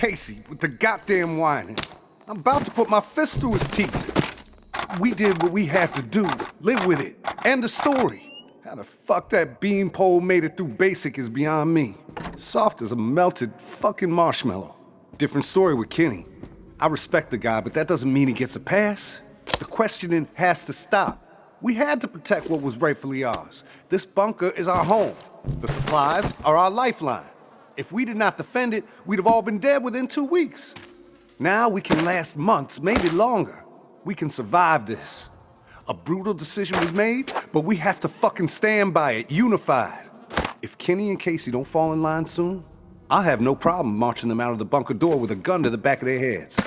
Casey with the goddamn whining. I'm about to put my fist through his teeth. We did what we had to do. Live with it. End the story. How the fuck that beanpole made it through basic is beyond me. Soft as a melted fucking marshmallow. Different story with Kenny. I respect the guy, but that doesn't mean he gets a pass. The questioning has to stop. We had to protect what was rightfully ours. This bunker is our home. The supplies are our lifeline. If we did not defend it, we'd have all been dead within 2 weeks. Now we can last months, maybe longer. We can survive this. A brutal decision was made, but we have to fucking stand by it, unified. If Kenny and Casey don't fall in line soon, I'll have no problem marching them out of the bunker door with a gun to the back of their heads.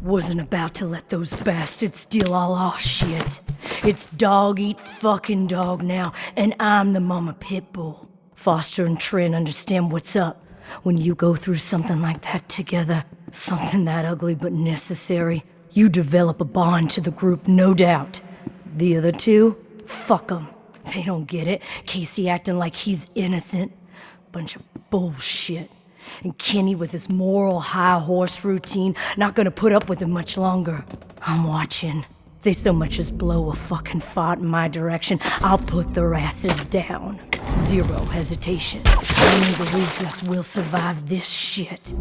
Wasn't about to let those bastards steal all our shit. It's dog eat fucking dog now, and I'm the mama pit bull. Foster and Trin understand what's up. When you go through something like that together, something that ugly but necessary, you develop a bond to the group, no doubt. The other two? Fuck them. They don't get it. Casey acting like he's innocent. Bunch of bullshit. And Kenny with his moral high horse routine, not gonna put up with it much longer. I'm watching. They so much as blow a fucking fart in my direction, I'll put their asses down. Zero hesitation. Only the ruthless will survive this shit.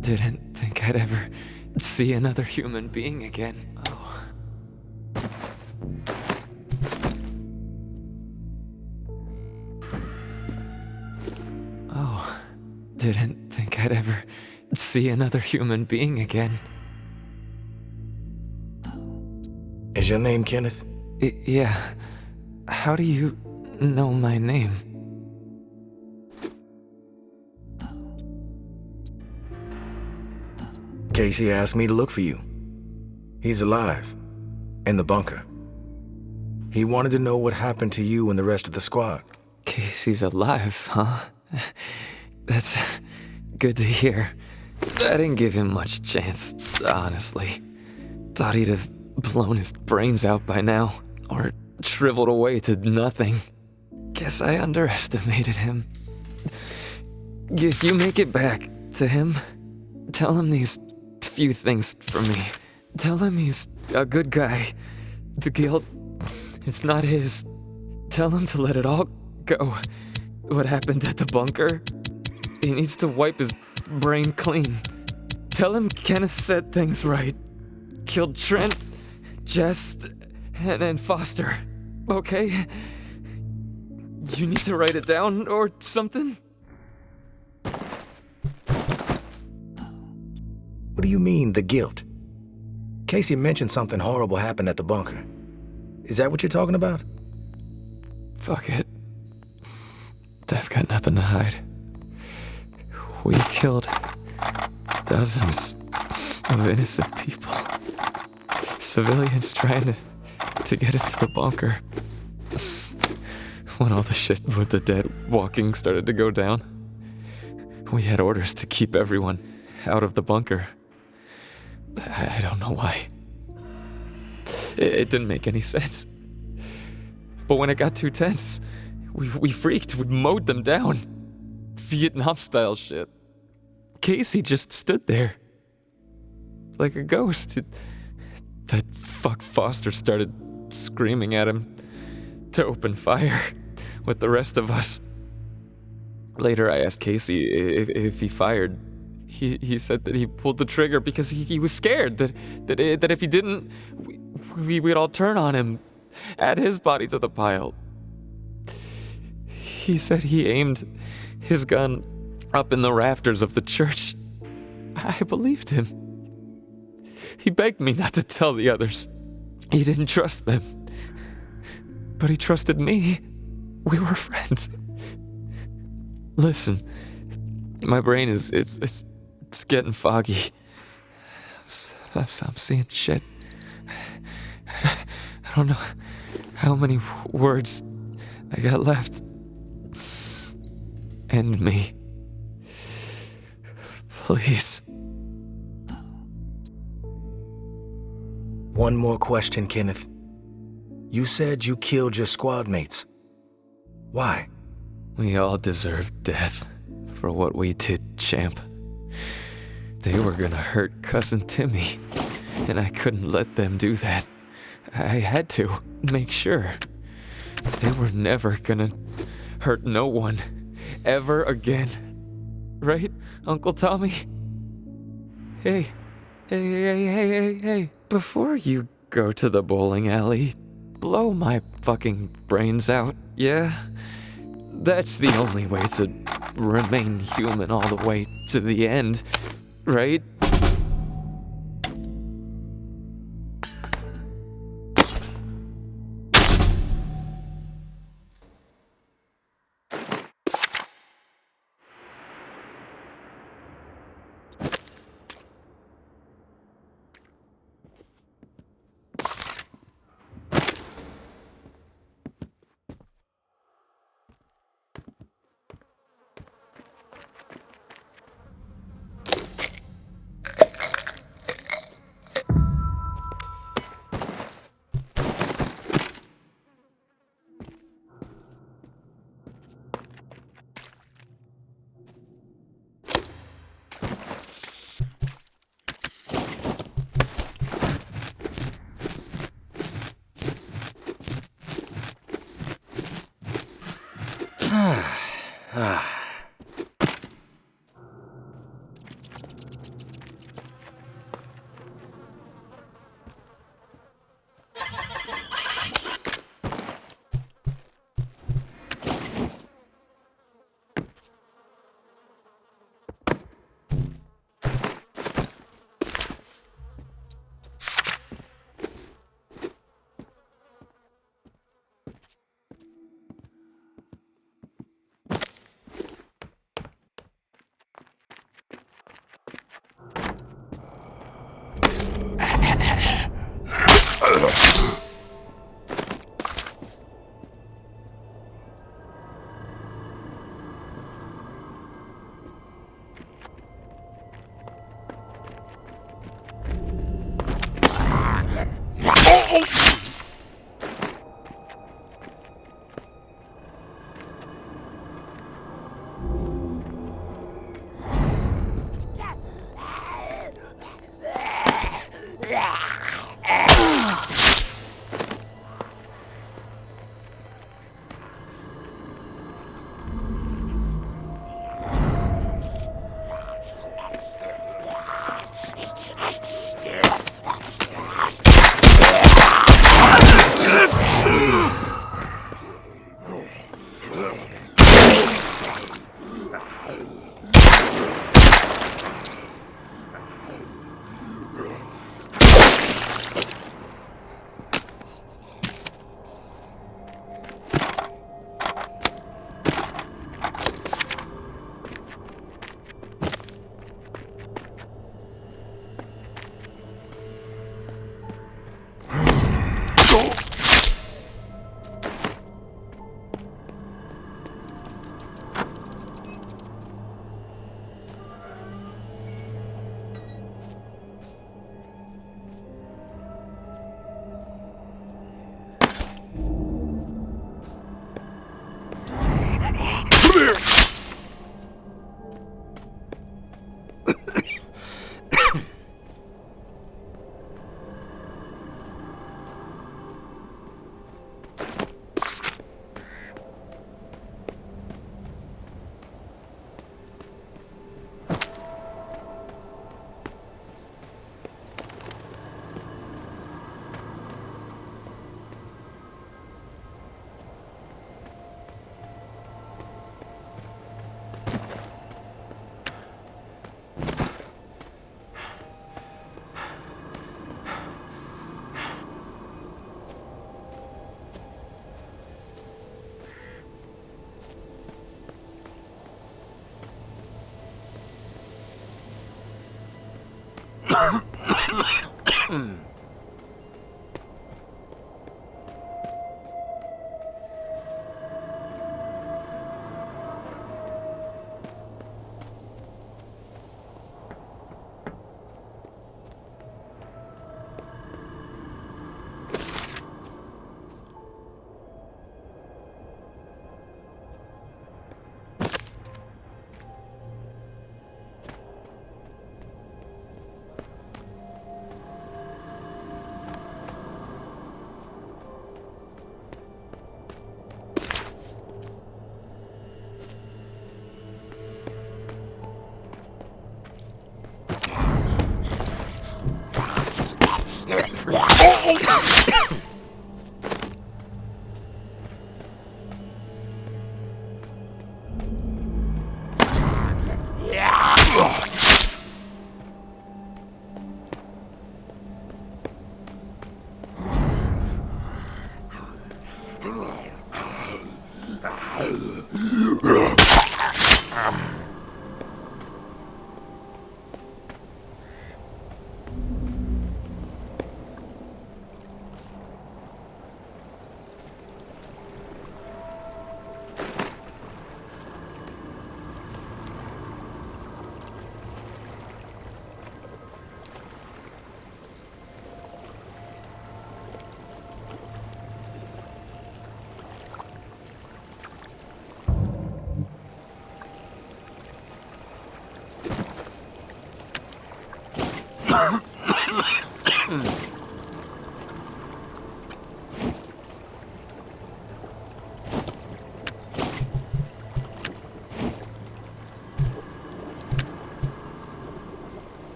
Didn't think I'd ever see another human being again. Oh, didn't think I'd ever see another human being again. Is your name Kenneth? Yeah. How do you know my name? Casey asked me to look for you. He's alive. In the bunker. He wanted to know what happened to you and the rest of the squad. Casey's alive, huh? That's good to hear. I didn't give him much chance, honestly. Thought he'd have blown his brains out by now, or shriveled away to nothing. Guess I underestimated him. If you make it back to him, tell him these few things from me. Tell him he's a good guy. The guilt, it's not his. Tell him to let it all go. What happened at the bunker? He needs to wipe his brain clean. Tell him Kenneth said things right. Killed Trent, Jess, and Foster. Okay? You need to write it down or something? What do you mean, the guilt? Casey mentioned something horrible happened at the bunker. Is that what you're talking about? Fuck it. I've got nothing to hide. We killed dozens of innocent people. Civilians trying to get into the bunker. When all the shit with the dead walking started to go down, we had orders to keep everyone out of the bunker. I don't know why. It didn't make any sense. But when it got too tense, we freaked. We mowed them down. Vietnam-style shit. Casey just stood there. Like a ghost. That fuck Foster started screaming at him to open fire with the rest of us. Later, I asked Casey if he fired. He said that he pulled the trigger because he was scared that if he didn't, we'd all turn on him, add his body to the pile. He said he aimed his gun up in the rafters of the church. I believed him. He begged me not to tell the others. He didn't trust them. But he trusted me. We were friends. Listen, my brain is it's getting foggy. I'm seeing shit. I don't know how many words I got left. End me. Please. One more question, Kenneth. You said you killed your squad mates. Why? We all deserve death for what we did, champ. They were gonna hurt Cousin Timmy, and I couldn't let them do that. I had to make sure. They were never gonna hurt no one ever again. Right, Uncle Tommy? Hey, hey. Before you go to the bowling alley, blow my fucking brains out, yeah? That's the only way to remain human all the way to the end, right?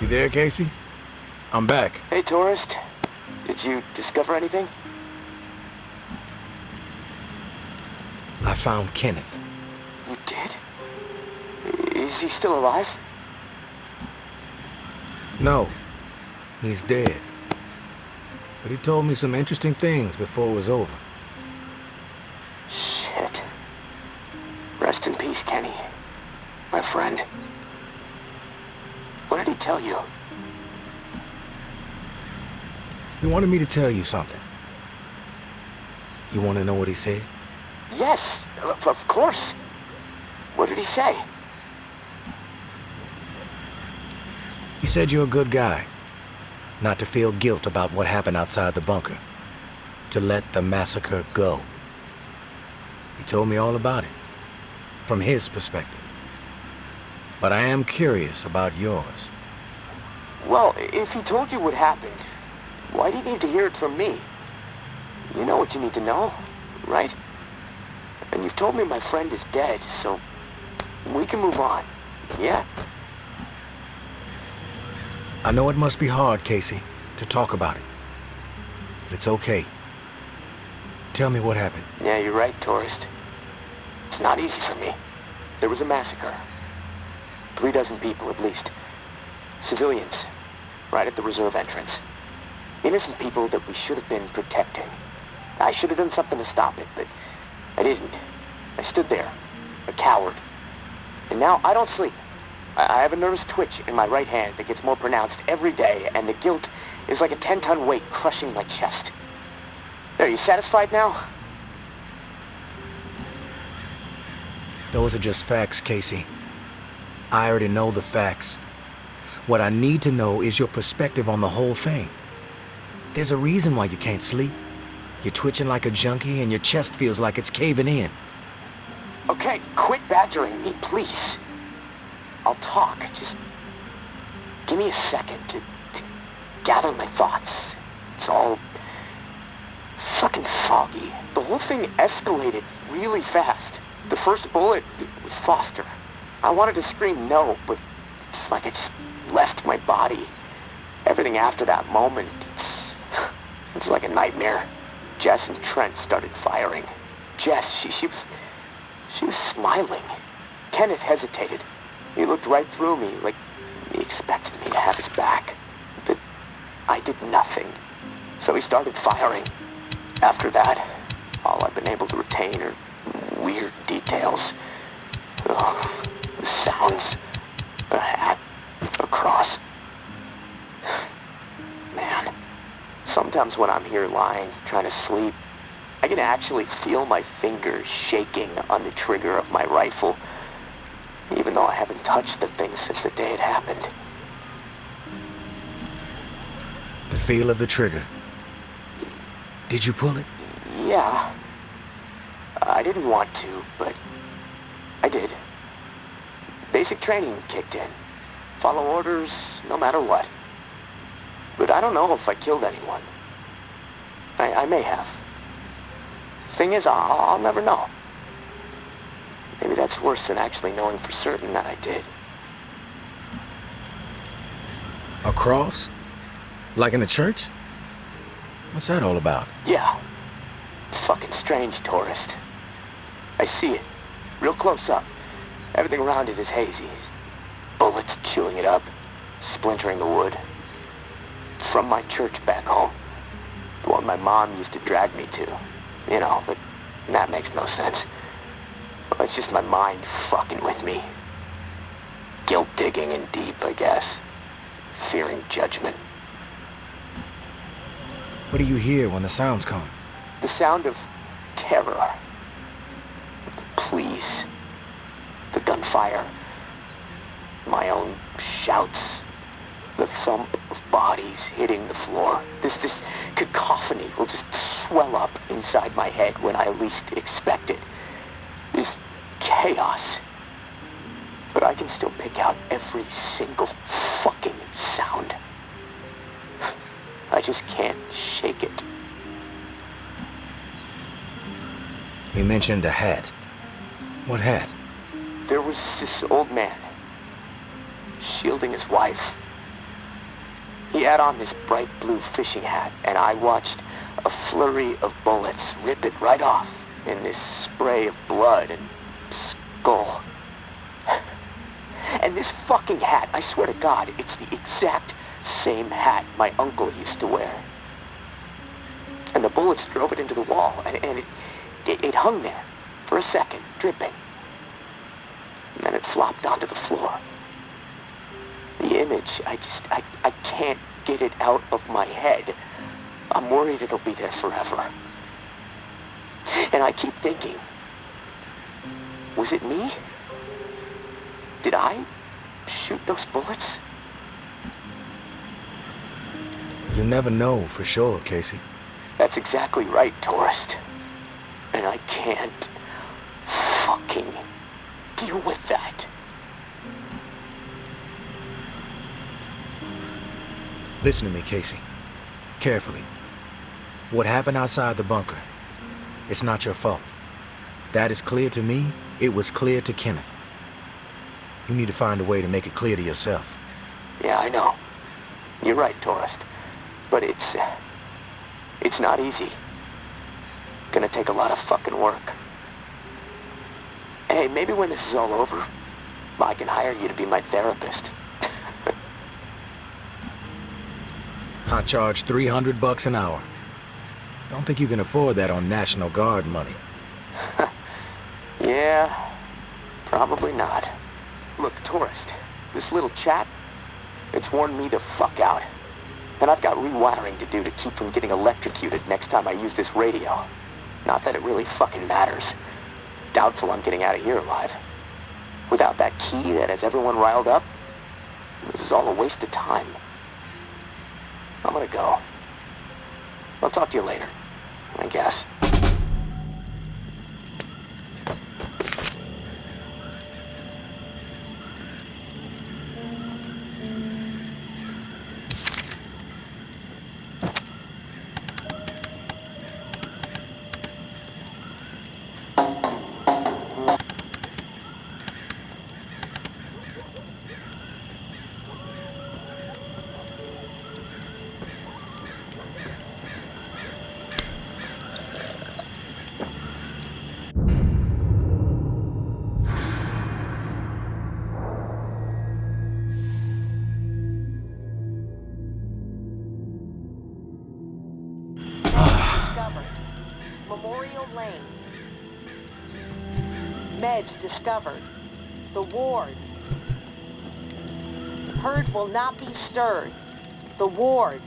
You there, Casey? I'm back. Hey, tourist. Did you discover anything? I found Kenneth. You did? Is he still alive? No, he's dead. But he told me some interesting things before it was over. Shit. Rest in peace, Kenny. My friend. What did he tell you? He wanted me to tell you something. You want to know what he said? Yes, of course. What did he say? He said you're a good guy. Not to feel guilt about what happened outside the bunker. To let the massacre go. He told me all about it. From his perspective. But I am curious about yours. Well, if he told you what happened, why do you need to hear it from me? You know what you need to know, right? And you've told me my friend is dead, so we can move on, yeah? I know it must be hard, Casey, to talk about it. But it's okay. Tell me what happened. Yeah, you're right, tourist. It's not easy for me. There was a massacre. 36 people at least. Civilians, right at the reserve entrance. Innocent people that we should have been protecting. I should have done something to stop it, but I didn't. I stood there, a coward. And now I don't sleep. I have a nervous twitch in my right hand that gets more pronounced every day, and the guilt is like a 10-ton weight crushing my chest. Are you satisfied now? Those are just facts, Casey. I already know the facts. What I need to know is your perspective on the whole thing. There's a reason why you can't sleep. You're twitching like a junkie and your chest feels like it's caving in. Okay, quit badgering me, please. I'll talk. Just give me a second to gather my thoughts. It's all fucking foggy. The whole thing escalated really fast. The first bullet was Foster. I wanted to scream no, but it's like I just left my body. Everything after that moment, it's like a nightmare. Jess and Trent started firing. Jess, she was smiling. Kenneth hesitated. He looked right through me, like he expected me to have his back. But I did nothing. So he started firing. After that, all I've been able to retain are weird details. Oh, the sounds, a hat, a cross. Man, sometimes when I'm here lying, trying to sleep, I can actually feel my fingers shaking on the trigger of my rifle, even though I haven't touched the thing since the day it happened. The feel of the trigger. Did you pull it? Yeah. I didn't want to, but I did. Basic training kicked in. Follow orders, no matter what. But I don't know if I killed anyone. I may have. Thing is, I'll never know. Maybe that's worse than actually knowing for certain that I did. A cross? Like in a church? What's that all about? Yeah. It's fucking strange, tourist. I see it. Real close up. Everything around it is hazy. Bullets chewing it up. Splintering the wood. It's from my church back home. The one my mom used to drag me to. You know, but that makes no sense. Well, it's just my mind fucking with me. Guilt digging in deep, I guess. Fearing judgment. What do you hear when the sounds come? The sound of terror. Please. The gunfire. My own shouts. The thump of bodies hitting the floor. This cacophony will just swell up inside my head when I least expect it. This chaos. But I can still pick out every single fucking sound. I just can't shake it. You mentioned a hat. What hat? There was this old man, shielding his wife. He had on this bright blue fishing hat, and I watched a flurry of bullets rip it right off in this spray of blood and skull. And this fucking hat, I swear to God, it's the exact same hat my uncle used to wear. And the bullets drove it into the wall, and it hung there for a second, dripping. And then it flopped onto the floor. The image, I can't get it out of my head. I'm worried it'll be there forever. And I keep thinking, was it me? Did I shoot those bullets? You never know for sure, Casey. That's exactly right, tourist. And I can't fucking deal with that. Listen to me, Casey. Carefully. What happened outside the bunker, it's not your fault. That is clear to me. It was clear to Kenneth. You need to find a way to make it clear to yourself. Yeah, I know. You're right, tourist. But it's not easy. Gonna take a lot of fucking work. Hey, maybe when this is all over, I can hire you to be my therapist. I charge $300 an hour. Don't think you can afford that on National Guard money. Yeah, probably not. Look, tourist, this little chat, it's worn me the fuck out. And I've got rewiring to do to keep from getting electrocuted next time I use this radio. Not that it really fucking matters. Doubtful I'm getting out of here alive. Without that key that has everyone riled up, this is all a waste of time. I'm gonna go. I'll talk to you later, I guess. Memorial Lane. Meds discovered. The ward. Herd will not be stirred. The ward.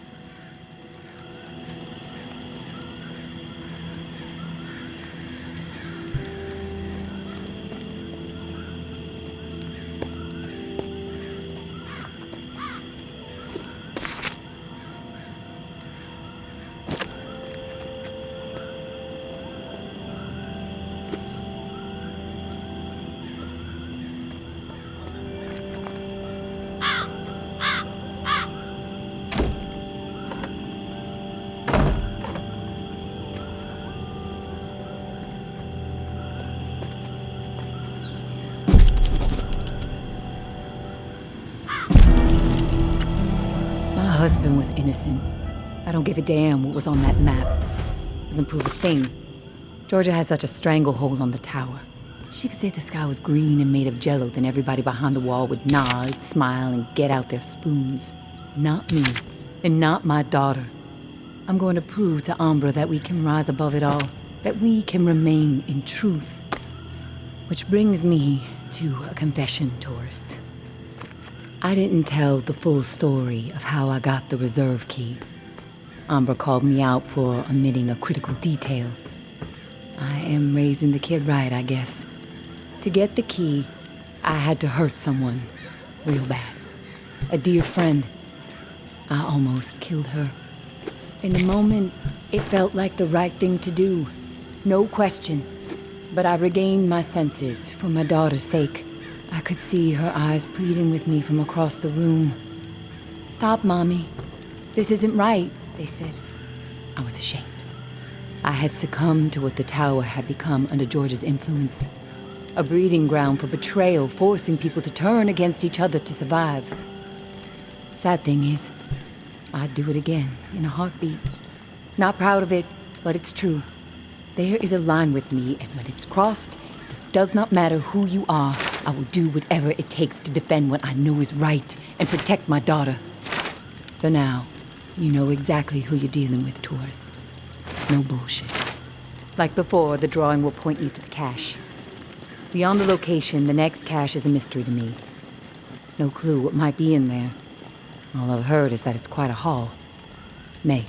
My husband was innocent. I don't give a damn what was on that map. Doesn't prove a thing. Georgia has such a stranglehold on the tower. She could say the sky was green and made of jello, then everybody behind the wall would nod, smile, and get out their spoons. Not me, and not my daughter. I'm going to prove to Umbra that we can rise above it all, that we can remain in truth. Which brings me to a confession, tourist. I didn't tell the full story of how I got the reserve key. Umbra called me out for omitting a critical detail. I am raising the kid right, I guess. To get the key, I had to hurt someone real bad. A dear friend. I almost killed her. In the moment, it felt like the right thing to do. No question. But I regained my senses for my daughter's sake. I could see her eyes pleading with me from across the room. "Stop, Mommy. This isn't right," they said. I was ashamed. I had succumbed to what the tower had become under George's influence. A breeding ground for betrayal, forcing people to turn against each other to survive. Sad thing is, I'd do it again, in a heartbeat. Not proud of it, but it's true. There is a line with me, and when it's crossed, it does not matter who you are, I will do whatever it takes to defend what I know is right and protect my daughter. So now, you know exactly who you're dealing with, tourist. No bullshit. Like before, the drawing will point you to the cache. Beyond the location, the next cache is a mystery to me. No clue what might be in there. All I've heard is that it's quite a haul. May,